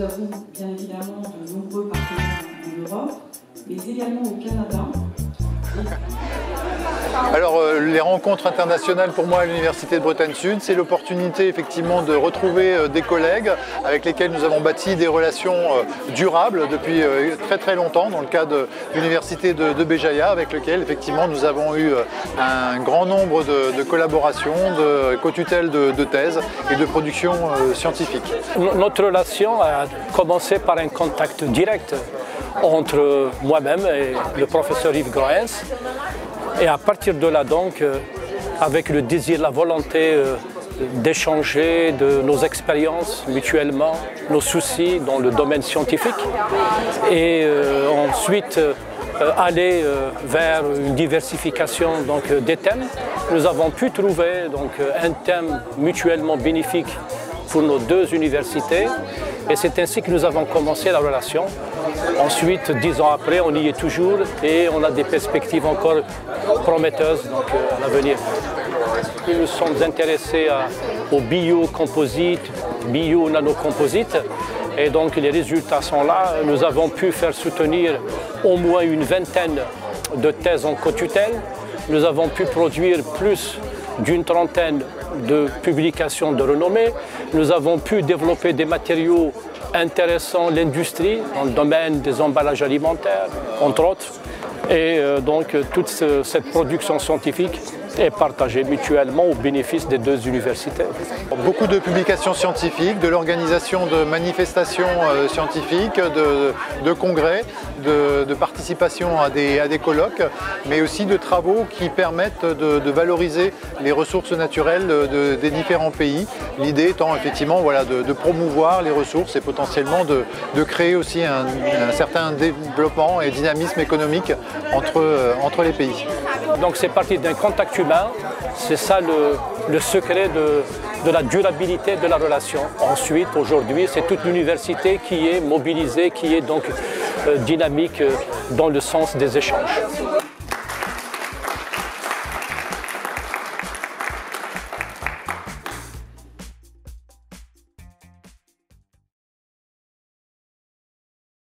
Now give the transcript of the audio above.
Nous avons bien évidemment de nombreux partenaires en Europe, mais également au Canada. Alors les rencontres internationales pour moi à l'Université de Bretagne Sud, c'est l'opportunité effectivement de retrouver des collègues avec lesquels nous avons bâti des relations durables depuis très longtemps dans le cadre de l'Université de Béjaïa avec lequel effectivement nous avons eu un grand nombre de collaborations, de co-tutelles de thèses et de production scientifique. Notre relation a commencé par un contact direct entre moi-même et le professeur Yves Groens. Et à partir de là, donc, avec le désir, la volonté d'échanger de nos expériences mutuellement, nos soucis dans le domaine scientifique, et ensuite aller vers une diversification donc, des thèmes, nous avons pu trouver donc, un thème mutuellement bénéfique pour nos deux universités. Et c'est ainsi que nous avons commencé la relation. Ensuite, 10 ans après, on y est toujours et on a des perspectives encore prometteuses donc, à l'avenir. Nous sommes intéressés aux biocomposites, bio-nanocomposites. Et donc les résultats sont là. Nous avons pu faire soutenir au moins une vingtaine de thèses en co-tutelle. Nous avons pu produire plus d'une trentaine de publications de renommée. Nous avons pu développer des matériaux intéressants, l'industrie, dans le domaine des emballages alimentaires, entre autres. Et donc toute cette production scientifique est partagée mutuellement au bénéfice des deux universités. Beaucoup de publications scientifiques, de l'organisation de manifestations scientifiques, de congrès, de participation à des colloques, mais aussi de travaux qui permettent de valoriser les ressources naturelles des différents pays. L'idée étant effectivement voilà, de promouvoir les ressources et potentiellement de créer aussi un certain développement et dynamisme économique entre les pays. Donc c'est parti d'un contact humain, c'est ça le secret de la durabilité de la relation. Ensuite, aujourd'hui, c'est toute l'université qui est mobilisée, qui est donc dynamique dans le sens des échanges.